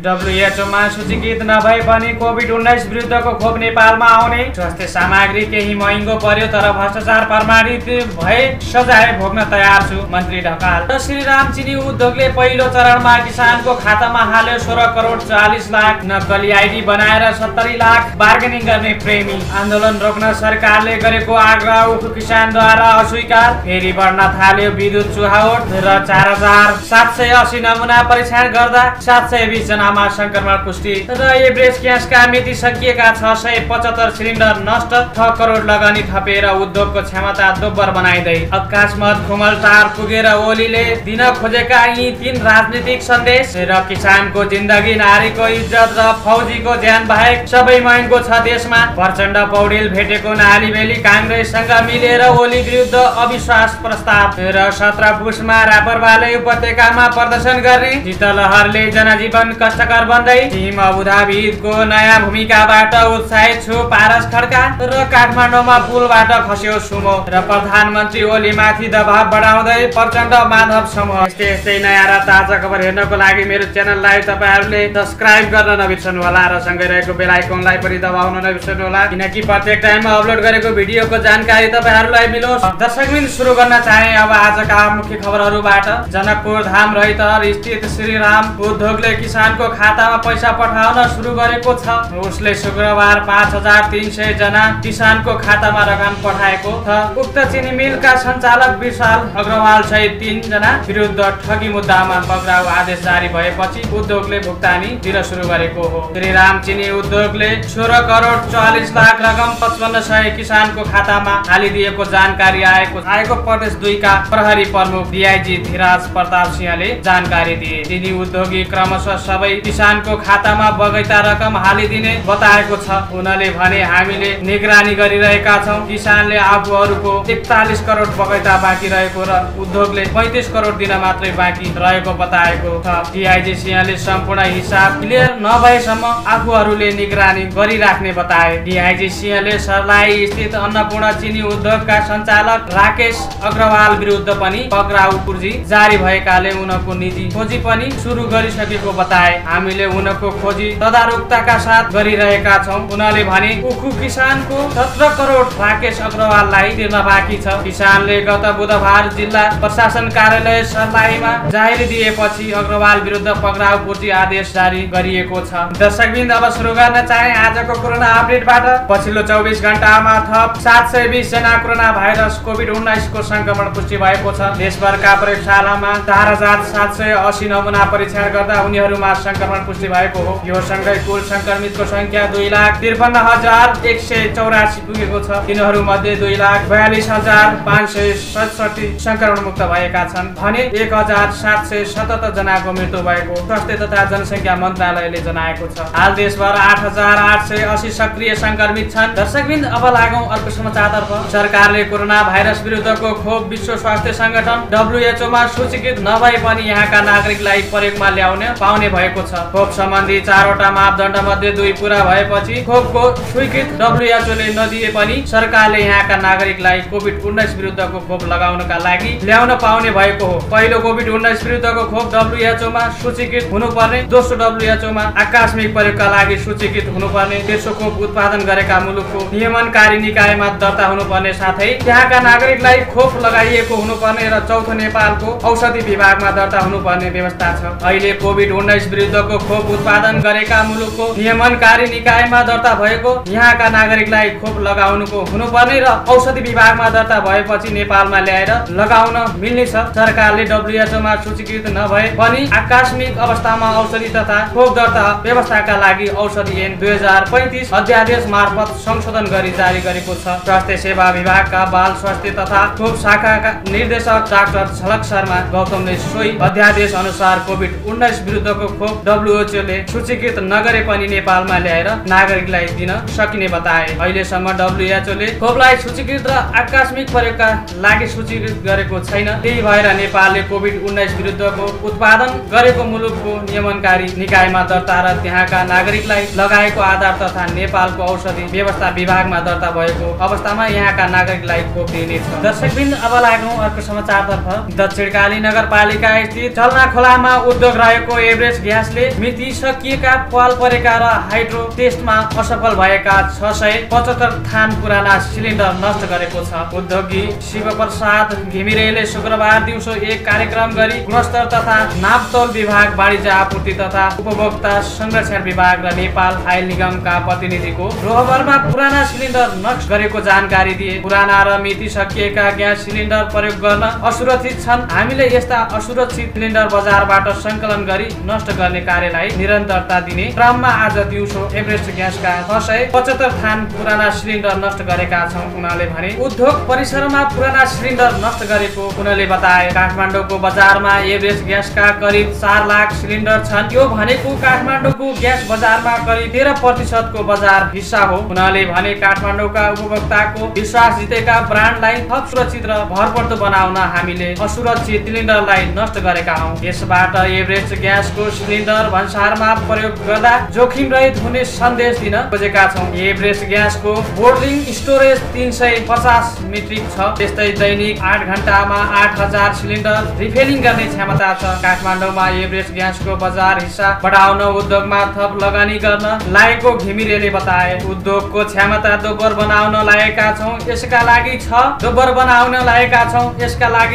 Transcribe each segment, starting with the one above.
WHO मा सूचीकृत नभए पनि कोभिड-19 विरुद्धको खोप नेपालमा आउने। स्वास्थ्य सामग्री केही महँगो पर्यो तर भ्रष्टाचार प्रमाणित भए सजाय भोग्न तयार छु, मन्त्री ढकाल। र श्रीराम चिनी उद्योगले पहिलो चरणमा किसानको खातामा हाल्यो 16 करोड 40 लाख। नक्कली आइडी बनाएर 70 लाख बार्गेनिङ गर्ने प्रेमी। आन्दोलन रोक्न सरकारले गरेको आग्रह उखु किसानद्वारा अस्वीकार। फेरि बढ्न थाल्यो विद्युत चुहावट र 4780 नमुना परीक्षण गर्दा 720 जनामा संक्रमण पुष्टि। र एभरेस्ट ग्यासका मिति सकिएका 675 सिलिन्डर नष्ट। 6 करोड लगानी थपेर उद्योगको क्षमता दोब्बर बनाइदै। अकस्मात खुमलटार पुगेर ओलीले दिन खोजेका यी 3 राजनीतिक सन्देश। र किसानको जिन्दगी, नारीको इज्जत र फौजीको ज्यान बाहेक सबै महँगो छ देशमा। प्रचण्ड पौडेल भेटेको नालीबेली काङ्ग्रेससँग मिलेर ओली विरुद्ध अविश्वास प्रस्ताव। र 17 पुसमा रापरवाले उपत्यकामा प्रदर्शन गर्ने। शीतलहरले जनजीवन कष्टकर बन्दै। टिम अबुधाबीको नयाँ भूमिकाबाट उत्साहित छु, पारस खड्का। र काठमाडौँमा पुलबाट खस्यो सुमो। र प्रधानमन्त्री ओलीमाथि दबाव बढाउँदै प्रचण्ड माधव समूह। यस्तै नयाँ र ताजा खबर हेर्नको लागि मेरो च्यानललाई तपाईहरुले सब्स्क्राइब गर्न नबिर्सनु होला र सँगै रहेको बेल आइकनलाई पनि दबाउन नबिर्सनु होला, किनकि प्रत्येक टाइममा अपलोड गरेको भिडियोको जानकारी तपाईहरुलाई मिलोस्। दर्शकबिन सुरु गर्न चाहे अब आजका मुख्य खबरहरुबाट। जनकपुर धाम रैतहर स्थित श्रीराम उद्योगले किसानको खातामा पैसा पठाउन सुरु गरेको छ। उसले शुक्रबार 5300 जना किसानको खातामा रकम पठाएको छ। उक्त चिनी मिलका सञ्चालक विशाल अग्रवाल सहित 3 जना विरुद्ध ठगी मुद्दामा पक्राउ आदेश जारी भएपछि उद्योगले भुक्तानी दिन सुरु गरेको हो। श्रीराम चिनी उद्योगले 16 करोड 40 लाख रकम 5500 किसानको खातामा हालिदिएको जानकारी आएको प्रदेश 2 का प्रहरी प्रमुख डीआईजी धीराज प्रताप सिंहले जानकारी दिए। चिनी उद्योगी क्रमशः सबै किसानको खातामा बगैँचा रकम हालिदिने बताएको छ। उनले भने हामीले निगरानी गरिरहेका छौं। किसानले आफूहरूको 41 करोड बगैँचा बाँकी रहेको र उद्योगले 35 करोड दिन मात्रै बाँकी रहेको बताएको छ। डीआईजी सिंहले सम्पूर्ण हिसाब क्लियर नभएसम्म आफूहरूले निगरानी गरिराख्ने बताए। डीआईजी सिंहले सर्लाही स्थित अन्नपूर्ण चिनी उद्योगका सञ्चालक राकेश अग्रवाल विरुद्ध पनि पक्राउ पूर्जी जारी भएकाले उनको निजी खोजी पनि सुरु गरिसकेको बताए। हामीले उनको खोजी तदारुकताका साथ गरिरहेका छौं। उनले भने उखु किसानको 17 करोड राकेश अग्रवाललाई तिर्न बाँकी छ। किसानले गत बुधबार जिल्ला प्रशासन कार्यालय सर्लाहीमा जाहेरी दिएपछि अग्रवाल विरुद्ध पक्राउ पूर्जी आदेश जारी गरिएको छ। दर्शकबिन अब सुरु गर्न चाहे आजको कोरोना अपडेटबाट। पछिल्लो 24 घण्टामा थप 720 जना कोरोना भाइरस कोभिड-19 को संक्रमण पुष्टि भएको छ। देशभरका प्रयोगशालामा 4780 नमुना परीक्षण गर्दा उनीहरूमा संक्रमण पुष्टि भएको हो। यो सँगै कुल संक्रमितको संख्या 2,53,184 पुगेको छ। तिनीहरूमध्ये 2,42,567 संक्रमण मुक्त भएका छन् भने 1,777 जनाको मृत्यु भएको स्वास्थ्य तथा जनसङ्ख्या मन्त्रालयले जनाएको छ। हाल देशभर 8,880 सक्रिय संक्रमित छन्। दर्शकबिन अब लागौं अर्को समाचारतर्फ। सरकारले कोरोना भाइरस विरुद्धको खोप विश्व स्वास्थ्य संगठन WHO मा सूचीकृत नभए पनि यहाँका नागरिकलाई प्रयोगमा ल्याउन पाउने भएको छ। खोप सम्बन्धी 4वटा मापदण्ड मध्ये 2 पूरा भएपछि खोपको स्वीकृत WHO ले नदिए पनि सरकारले यहाँका नागरिकलाई कोभिड-19 विरुद्धको खोप लगाउनका लागि ल्याउन पाउने भएको हो। पहिलो कोभिड-19 विरुद्धको खोप WHO मा सूचीकृत हुनुपर्ने, दोस्रो WHO मा आकस्मिक प्रयोगका लागि सूचीकृत हुनुपर्ने, तेस्रो खोप उत्पादन गरेका मुलुकको नियमनकारी निकायमा दर्ता हुनुपर्ने साथै त्यहाँका नागरिकलाई खोप लगाइएको हुनुपर्ने र चौथो नेपालको औषधि विभागमा दर्ता हुनुपर्ने व्यवस्था छ। अहिले कोभिड-19 विरुद्धको खोप उत्पादन गरेका मुलुकको नियमनकारी निकायमा दर्ता भएको यहाँका नागरिकलाई खोप लगाउनुको हुनुपर्ने र औषधि विभागमा दर्ता भएपछि नेपालमा ल्याएर लगाउन मिल्ने छ। सरकारले WHO मा सूचीकृत नभए पनि आकस्मिक अवस्थामा औषधि तथा खोप दर्ता व्यवस्थाका लागि औषधि ऐन 2035 अध्यादेश मार्फत संशोधन गरी जारी गरेको छ। स्वास्थ्य सेवा विभागका बाल स्वास्थ्य तथा खोप शाखाका निर्देशक डाक्टर झलक शर्मा गौतमले सोही अध्यादेश अनुसार कोभिड-19 विरुद्धको खोप WHO ले सूचीकृत नगरे पनि नेपालमा ल्याएर नागरिकलाई दिन सकिने बताए। अहिलेसम्म WHO ले खोपलाई सूचीकृत र आकस्मिक प्रयोगका लागि सूचीकृत गरेको छैन। त्यही भएर नेपालले कोभिड-19 विरुद्धको उत्पादन गरेको मुलुकको नियमनकारी निकायमा दर्ता र त्यहाँका नागरिकलाई लगाएको आधार तथा नेपालको औषधि व्यवस्था विभागमा दर्ता भएको अवस्थामा यहाँका नागरिकलाई खोप दिनेछ। दर्शकबिन अब लागौं अर्को समाचारतर्फ। दक्षिणकाली नगरपालिका स्थित चल्ना खोलामा उद्योग रहेको एभरेस्ट ग्यास ग्यासले मिति सकिएका पाल परेका र हाइड्रो टेस्टमा असफल भएका 675 थान पुराना सिलिन्डर नष्ट गरेको छ। उद्योगी शिवप्रसाद घिमिरेले शुक्रबार दिउँसो एक कार्यक्रम गरी गुणस्तर तथा नापतोल विभाग, वाणिज्य आपूर्ति तथा उपभोक्ता संरक्षण विभाग र नेपाल आयल निगमका प्रतिनिधिको रोहबरमा पुराना सिलिन्डर नष्ट गरेको जानकारी दिए। पुराना र मिति सकिएका ग्यास सिलिन्डर प्रयोग गर्न असुरक्षित छन्। हामीले यस्ता असुरक्षित सिलिन्डर बजारबाट संकलन गरी नष्ट गर्ने कार्यलाई निरन्तरता दिने क्रममा आज दिउँसो एभरेस्ट ग्यासका 675 थान पुराना सिलिन्डर नष्ट गरेका छौं। उनले भने उद्योग परिसरमा पुराना सिलिन्डर नष्ट गरेको उनले बताए। काठमाडौँको बजारमा एभरेस्ट ग्यासका करिब 4 लाख सिलिन्डर छन्। यो भनेको काठमाडौँको ग्यास बजारमा करिब 13% को बजार हिस्सा हो। उनले भने काठमाडौँका उपभोक्ताको विश्वास जितेका ब्रान्डलाई थप सुरक्षित र भरपर्दो बनाउन हामीले असुरक्षित सिलिन्डरलाई नष्ट गरेका हौं। यसबाट एभरेस्ट ग्यासको सिलिन्डर भन्सारमा प्रयोग गर्दा जोखिम रहित हुने सन्देश दिन खोजेका छौं। एभरेस्ट ग्यासको बोर्डिङ स्टोरेज 350 मिट्रिक छ। त्यस्तै दैनिक 8 घण्टामा 8000 सिलिन्डर रिफिलिङ गर्ने क्षमता छ। काठमाडौँमा एभरेस्ट ग्यासको बजार हिस्सा बढाउन उद्योगमा थप लगानी गर्न लागेको घिमिरेले बताए। उद्योगको क्षमता दोब्बर बनाउन लागेका छौं। यसका लागि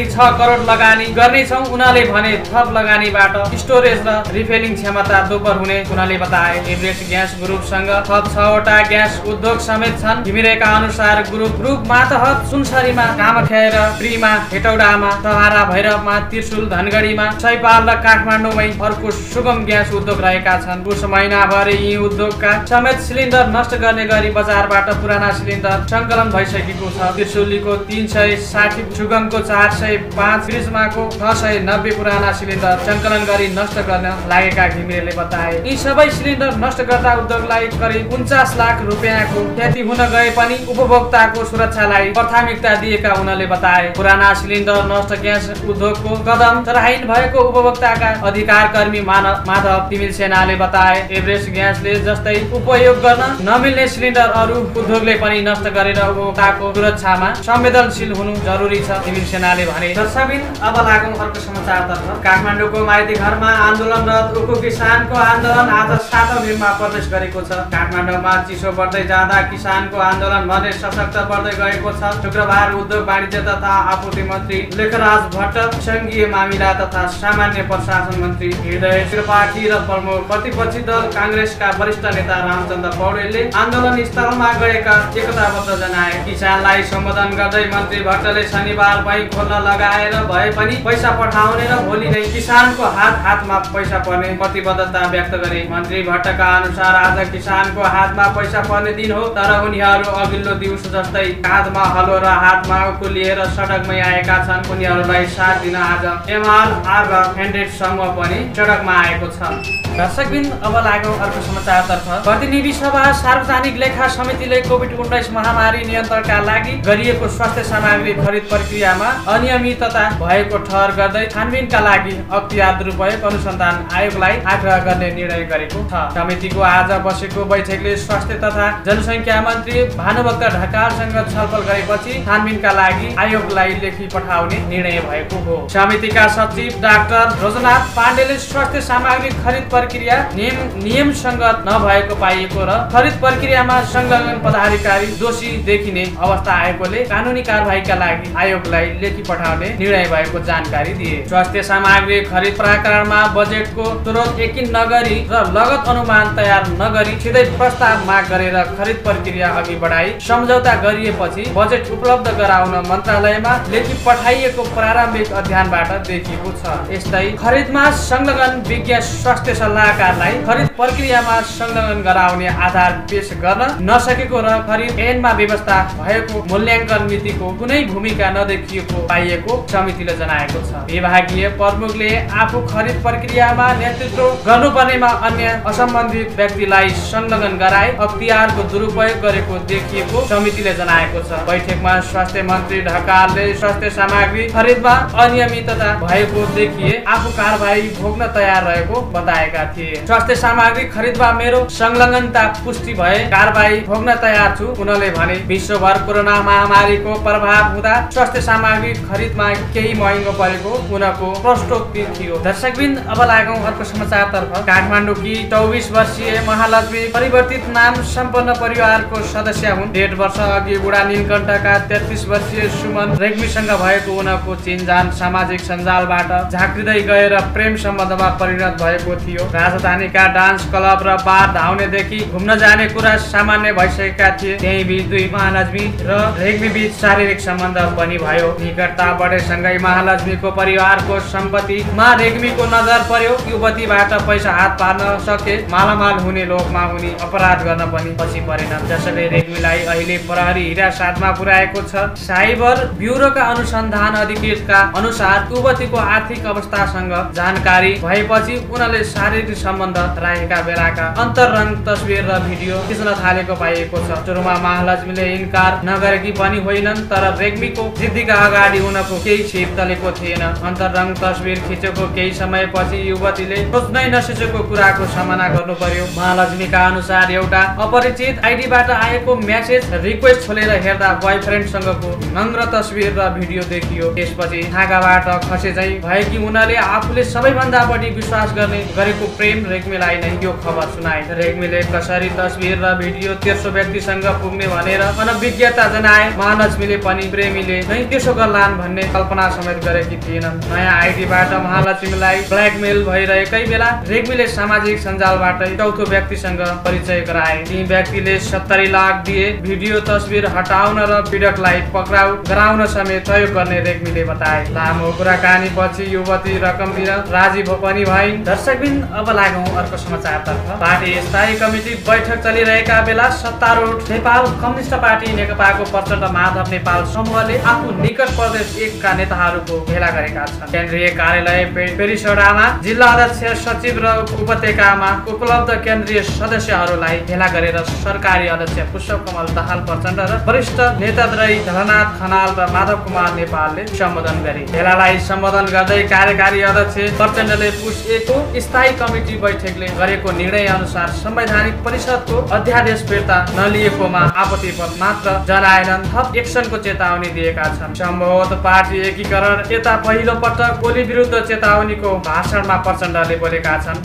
6 करोड लगानी गर्नेछौं। उनले भने थप लगानीबाट स्टोरेज र रिफिलिङ क्षमता दोब्बर हुने उनले बताए। एभरेस्ट ग्यास ग्रुपसँग थप 6 वटा ग्यास उद्योग समेत छन्। घिमिरेका अनुसार ग्रुप मातहत सुनसरीमा, कामख्या र प्रीमा, हेटौडामा, तहारा, भैरवमा, त्रिशुल, धनगढीमा, सैपाल र काठमाडौँमै अर्को सुगम ग्यास उद्योग रहेका छन्। उस महिनाभरि यी उद्योगका समेत सिलिन्डर नष्ट गर्ने गरी बजारबाट पुराना सिलिन्डर संकलन भइसकेको छ। त्रिशुलीको 360, सुगमको 405, क्रिस्माको 690 पुराना सिलिन्डर संकलन गरी नष्ट गर्न लागेका घिमिरेले बताए। यी सबै सिलिन्डर नष्ट गर्दा उद्योगलाई करिब 49 लाख रुपियाँको क्षति हुन गए पनि उपभोक्ताको सुरक्षालाई प्राथमिकता दिएका उनले बताए। पुराना सिलिन्डर नष्ट ग्यास उद्योगको कदम सराहनीय भएको उपभोक्ताका अधिकार कर्मी माधव तिमिल सेनाले बताए। एभरेस्ट ग्यासले जस्तै उपयोग गर्न नमिल्ने सिलिन्डर अरू उद्योगले पनि नष्ट गरेर उपभोक्ताको सुरक्षामा संवेदनशील हुनु जरुरी छ, तिमिल सेनाले भने। दर्शकबिन अब लागौं अर्को समाचारतर्फ। काठमाडौँको माइती घरमा आन्दोलनरत उखु किसानको आन्दोलन आज 7औं दिनमा प्रवेश गरेको छ। काठमाडौँमा चिसो बढ्दै जाँदा किसानको आन्दोलन भने सशक्त बढ्दै गएको छ। शुक्रबार उद्योग, वाणिज्य तथा आपूर्ति मन्त्री लेखराज भट्ट, संघीय मामिला तथा सामान्य प्रशासन मन्त्री हृदय त्रिपाठी र प्रमुख प्रतिपक्षी दल कांग्रेसका वरिष्ठ नेता रामचन्द्र पौडेलले आन्दोलन स्थलमा गएका एकताबद्ध जनाए। किसानलाई सम्बोधन गर्दै मन्त्री भट्टले शनिबार बैंक खोल्न लगाएर भए पनि पैसा पठाउने र भोलि नै किसानको हातमा पैसा पर्ने प्रतिबद्धता व्यक्त गरे। मन्त्री भट्टका अनुसार आज किसानको हातमा पैसा पर्ने दिन हो, तर उनीहरू अघिल्लो दिवस जस्तै काँधमा हलो र हातमा उखु लिएर सडकमै आएका छन्। उनीहरूलाई साथ दिन आज MRR र ह्यान्डेड समूह पनि सडकमा आएको छ। दर्शकबिन अब लागौं अर्को समाचारतर्फ। प्रतिनिधि सभा सार्वजनिक लेखा समितिले कोभिड-19 महामारी नियन्त्रणका लागि गरिएको स्वास्थ्य सामग्री खरिद प्रक्रियामा अनियमितता भएको ठहर गर्दै छानबिनका लागि अख्तियार दुरुपयोग अनुसन्धान आयोगलाई आग्रह गर्ने निर्णय गरेको छ। समितिको आज बसेको बैठकले स्वास्थ्य तथा जनसङ्ख्या मन्त्री भानुभक्त ढकालसँग छलफल गरेपछि छानबिनका लागि आयोगलाई लेखी पठाउने निर्णय भएको हो। समितिका सचिव डाक्टर रोजनाथ पाण्डेले स्वास्थ्य सामग्री खरिद प्रक्रिया नियम संगत नभएको पाइएको र खरिद प्रक्रियामा संलग्न पदाधिकारी दोषी देखिने अवस्था आएकोले कानुनी कारबाहीका लागि आयोगलाई लेखी पठाउने निर्णय भएको जानकारी दिए। स्वास्थ्य सामग्री खरिद प्रकरणमा बजेटको स्रोत यकिन नगरी र लगत अनुमान तयार नगरी सिधै प्रस्ताव माग गरेर खरिद प्रक्रिया अघि बढाई सम्झौता गरिएपछि बजेट उपलब्ध गराउन मन्त्रालयमा लेखी पठाइएको प्रारम्भिक अध्ययनबाट देखिएको छ। यस्तै खरिदमा संलग्न विज्ञ स्वास्थ्य सल्लाहकारलाई खरिद प्रक्रियामा संलग्न गराउने आधार पेश गर्न नसकेको र खरिद ऐनमा व्यवस्था भएको मूल्याङ्कन नीतिको कुनै भूमिका नदेखिएको पाइएको समितिले जनाएको छ। विभागीय प्रमुखले आफू खरिद प्रक्रियामा नेतृत्व गर्नुपर्नेमा अन्य असम्बन्धित व्यक्तिलाई संलग्न गराई अख्तियारको दुरुपयोग गरेको देखिएको समितिले जनाएको छ। बैठकमा स्वास्थ्य मन्त्री ढकालले स्वास्थ्य सामग्री खरिदमा अनियमितता भएको देखिए आफू कारबाही भोग्न तयार रहेको बताएका थिए। स्वास्थ्य सामग्री खरिदमा मेरो संलग्नता पुष्टि भए कारबाही भोग्न तयार छु, उनले भने। विश्वभर कोरोना महामारीको प्रभाव हुँदा स्वास्थ्य सामग्री खरिदमा केही महँगो परेको उनको प्रश्नोक्ति थियो। दर्शकबिन अब लागौं अर्को समाचारतर्फ काठमाडौँकी 24 वर्षीय महालक्ष्मी परिवर्तित नाम सम्पन्न परिवारको सदस्य हुन्। 1.5 वर्ष अघि बुढा नीलकण्ठका 33 वर्षीय सुमन रेग्मीसँग भएको उनको चिनजान सामाजिक सञ्जालबाट झाँक्रिँदै गएर प्रेम सम्बन्धमा परिणत भएको थियो। राजधानीका डान्स क्लब र बार धाउनेदेखि घुम्न जाने कुरा सामान्य भइसकेका थिए। त्यही बीच दुई महालक्ष्मी र रेग्मी बीच शारीरिक सम्बन्ध पनि भयो। निकटता बढेसँगै महालक्ष्मीको परिवारको सम्पत्तिमा रेग्मीको नजर पर्यो। युवतीबाट पैसा हात पार्न सके मालामाल हुने लोभमा उनी अपराध गर्न पनि पछि परेनन्। जसले रेग्मीलाई अहिले प्रहरी हिरासतमा पुर्याएको छ। साइबर ब्युरोका अनुसन्धान अधिकृतका अनुसार युवतीको आर्थिक अवस्थासँग जानकारी भएपछि उनले शारीरिक सम्बन्ध राखेका बेलाका अन्तररङ तस्बिर र भिडियो खिच्न थालेको पाइएको छ। सुरुमा महालक्ष्मीले इन्कार नगरेकी पनि होइनन्, तर रेग्मीको जिद्दीका अगाडि उनको केही छिप चलेको थिएन। अन्तररङ तस्बिर खिचेको केही समयपछि युवतीले सोच्नै नसोचेको कुराको सामना गर्नु पर्यो। महालक्ष्मीका अनुसार एउटा अपरिचित आइडीबाट आएको मेसेज रिक्वेस्ट खोलेर हेर्दा बोयफ्रेन्डसँगको नग्न तस्बिर र भिडियो देखियो। त्यसपछि थागाबाट खसे झैं भएकी उनले आफूले सबैभन्दा बढी विश्वास गरेको प्रेम रेग्मीलाई नै यो खबर सुनाए। रेग्मीले कसरी तस्बिर र भिडियो तेर्सो व्यक्तिसँग पुग्ने भनेर अनभिज्ञता जनाए। महालक्ष्मीले पनि प्रेमीले नै त्यसो गर्लान् भन्ने कल्पना समेत गरेकी थिएनन्। नयाँ आइडीबाट महालक्ष्मीलाई ब्ल्याकमेल भइरहेकै बेला रेग्मीले सामाजिक सञ्जालबाटै चौथो व्यक्तिसँग परिचय गराए। ती व्यक्तिले 70 लाख दिए भिडियो तस्बिर हटाउन र पीडकलाई पक्राउ गराउन समेत सहयोग गर्ने रेग्मीले बताए। लामो कुराकानी पछि युवती रकम दिन राजी पनि भइन्। दर्शकबिन अब लागौं अर्को समाचारतर्फ। पार्टी स्थायी कमिटी बैठक चलिरहेका बेला सत्तारूढ नेपाल कम्युनिस्ट पार्टी नेकपाको प्रचण्ड माधव नेपाल समूहले आफू निकट प्रदेश 1 का नेताहरूको भेला गरेका छन्। केन्द्रीय कार्यालय पेरिसोडामा जिल्ला अध्यक्ष सचिव र उपत्यकामा उपलब्ध केन्द्रीय सदस्यहरूलाई भेला गरेर सरकारी अध्यक्ष पुष्पकमल दाहाल प्रचण्ड र वरिष्ठ नेताद्वय झलनाथ खनाल र माधव कुमार नेपालले सम्बोधन गरे। भेलालाई सम्बोधन गर्दै कार्यकारी अध्यक्ष प्रचण्डले पुस 1 को स्थायी कमिटी बैठकले गरेको निर्णय अनुसार संवैधानिक परिषदको अध्यादेश फिर्ता नलिएकोमा आपत्ति मात्र जनाएनन्, थप एक्सनको चेतावनी दिएका छन्। सम्भवतः पार्टी एकीकरण यता पहिलो पटक ओली विरुद्ध चेतावनीको भाषणमा प्रचण्डले बोलेका छन्।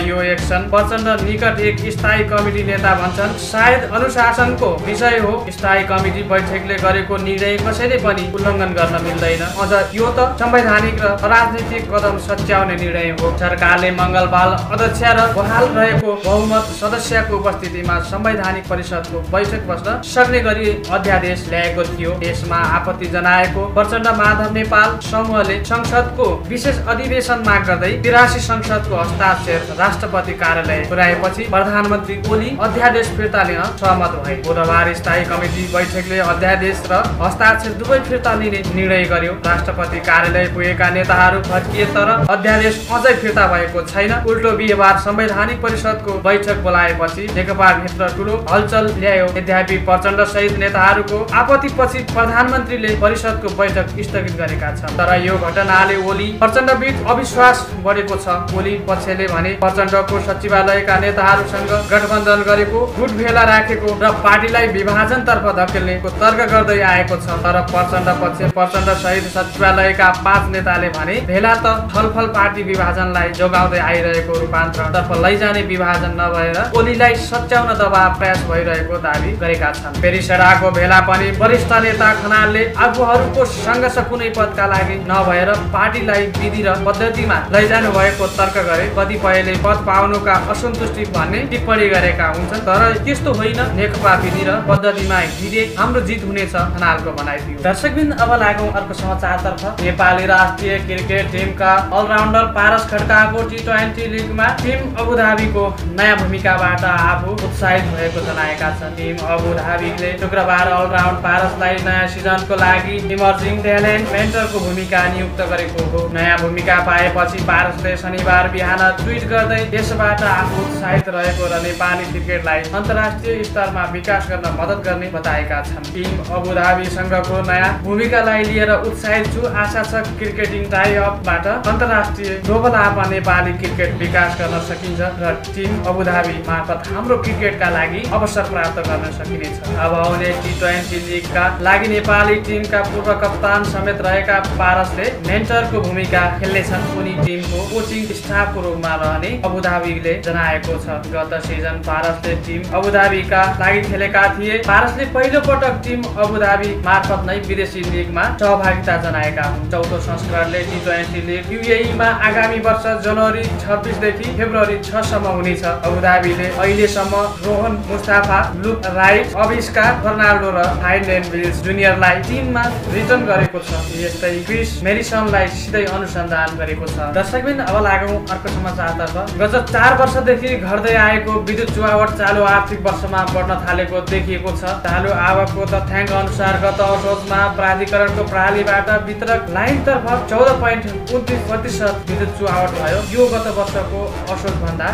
यो एक्सन प्रचण्ड निकट एक स्थायी कमिटी नेता भन्छन्। सायद अनुशासनको विषय हो। स्थायी कमिटी बैठकले गरेको निर्णय कसैले पनि उल्लङ्घन गर्न मिल्दैन। अझ यो त संवैधानिक र राजनीतिक कदम सच्याउने निर्णय हो। सरकारले मङ्गलबार अध्यक्ष र बहाल रहेको बहुमत सदस्यको उपस्थितिमा संवैधानिक परिषदको बैठक बस्न सक्ने गरी अध्यादेश ल्याएको थियो। यसमा आपत्ति जनाएको प्रचण्ड माधव नेपाल समूहले संसदको विशेष अधिवेशन माग गर्दै 83 संसदको हस्ताक्षर राष्ट्रपति कार्यालय पुर्याएपछि प्रधानमन्त्री ओली अध्यादेश फिर्ता लिन सहमत भए। बुधबार स्थायी कमिटी बैठकले अध्यादेश र हस्ताक्षर दुवै फिर्ता लिने निर्णय गर्यो। राष्ट्रपति कार्यालय पुगेका नेताहरू फर्किए तर अध्यादेश अझै फिर्ता भएको छैन। उल्टो बिहिबार संवैधानिक परिषदको बैठक बोलाएपछि नेकपा भित्र ठुलो हलचल ल्यायो। यद्यपि प्रचण्ड सहित नेताहरूको आपत्तिपछि प्रधानमन्त्रीले परिषदको बैठक स्थगित गरेका छन्। तर यो घटनाले ओली प्रचण्ड बीच अविश्वास बढेको छ। ओली पक्षले भने प्रचण्डको सचिवालयका नेताहरूसँग गठबन्धन गरेको, गुट भेला राखेको र पार्टीलाई विभाजनतर्फ धकेल्नेको तर्क गर्दै आएको छ। तर प्रचण्ड सहित सचिवालयका 5 नेताले भने भेला त छलफल पार्टी विभाजनलाई जोगाउँदै आइरहेको रूपान्तरणतर्फ लैजाने विभाजन नभएर ओलीलाई सच्याउन दबाव प्रयास भइरहेको दावी गरेका छन्। पेरिसडाको भेला पनि वरिष्ठ नेता खनालले आफूहरूको सङ्घर्ष कुनै पदका लागि नभएर पार्टीलाई विधि र पद्धतिमा लैजानु भएको तर्क गरे। कतिपयले पद पाउनुका असन्तुष्टि भन्ने टिप्पणी गरेका हुन्छन्, तर त्यस्तो होइन। नेकपा विधि र पद्धतिमा हिँडे हाम्रो जित हुनेछ खनालको भनाइ थियो। दर्शकबिन अब लागौं अर्को समाचारतर्फ। नेपाली राष्ट्रिय क्रिकेट टिमका अलराउन्डर पारस खड्काको T20 लिगमा टिम अबुधाबीको नयाँ भूमिकाबाट आफू उत्साहित भएको जनाएका छन्। टिम अबुधाबीले शुक्रबार अलराउन्ड पारसलाई नयाँ सिजनको लागि इमर्जिङ ट्यालेन्ट मेन्टरको भूमिका नियुक्त गरेको हो। नयाँ भूमिका पाएपछि पारसले शनिबार बिहान ट्विट गर्दै देशबाट आफू उत्साहित रहेको र नेपाली क्रिकेटलाई अन्तर्राष्ट्रिय स्तरमा विकास गर्न मद्दत गर्ने बताएका छन्। टिम अबुधाबीसँगको नयाँ भूमिकालाई लिएर उत्साहित छु। आशा छ क्रिकेटिङ टाइ अपबाट अन्तर्राष्ट्रिय ग्लोबल आपमा नेपाली क्रिकेट विकास गर्न सकिन्छ र टिम अबुधाबी मार्फत हाम्रो क्रिकेटका लागि अवसर प्राप्त गर्न सकिनेछ। अब आउने T20 लिगका लागि नेपाली टिमका पूर्व कप्तान समेत रहेका पारसले मेन्टरको भूमिका खेल्नेछन्। उनी टिमको कोचिङ साँपको रूपमा रहने अबुधाबीले जनाएको छ। गत सिजन पारसले टिम अबुधाबीका लागि खेलेका थिए। पारसले पहिलो पटक टिम अबुधाबी मार्फत नै विदेशी लिगमा सहभागिता जनाएका हुन्। चौथो संस्करणले टी20 लिग युएईमा आगामी वर्ष जनवरी 26 देखि फेब्रुअरी 6 सम्म हुनेछ। अबुधाबीले अहिलेसम्म रोहन मुस्ताफा, लुक राइट, अविष्कार फर्नाल्डो र फाइनलेन विल्स जुनियरलाई टिममा रिटर्न गरेको छ। यस्तै क्रिस मेरिसनलाई सिधै अनुसन्धान गरेको छ। दर्शकबिन अब लागौं अर्को समाचारतर्फ। गत 4 वर्षदेखि घट्दै आएको विद्युत चुहावट चालु आर्थिक वर्षमा बढ्न थालेको देखिएको छ। चालु आवकको तथ्याङ्क अनुसार गत असोजमा प्राधिकरणको प्रणालीबाट वितरक लाइनतर्फ 14.29% विद्युत चुहावट भयो। यो गत वर्षको असोजभन्दा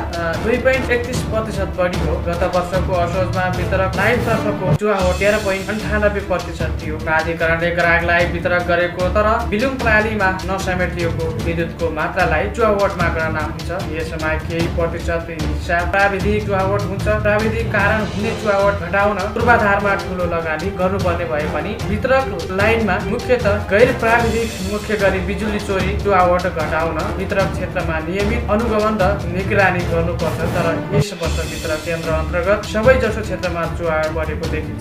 2.31% बढी हो। गत वर्षको असोजमा वितरक लाइनतर्फको चुहावट 13.98% थियो। प्राधिकरणले ग्राहकलाई वितरक गरेको तर बिलिङ प्रणालीमा नसमेटिएको विद्युतको मात्रालाई चुहावटमा गणना हुन्छ। यसमा केही प्रतिशत हिस्सा प्राविधिक चुहावट हुन्छ। प्राविधिक कारण हुने चुहावट घटाउन पूर्वाधारमा ठूलो लगानी गर्नुपर्ने भए पनि वितरक लाइनमा मुख्यतः गैर प्राविधिक मुख्य गरी बिजुली चोरी चुहावट घटाउन वितरक क्षेत्रमा नियमित अनुगमन र निगरानी गर्नुपर्छ। तर यस वर्ष वितरक केन्द्र अन्तर्गत सबैजसो क्षेत्रमा चुहावट बढेको देखिन्छ।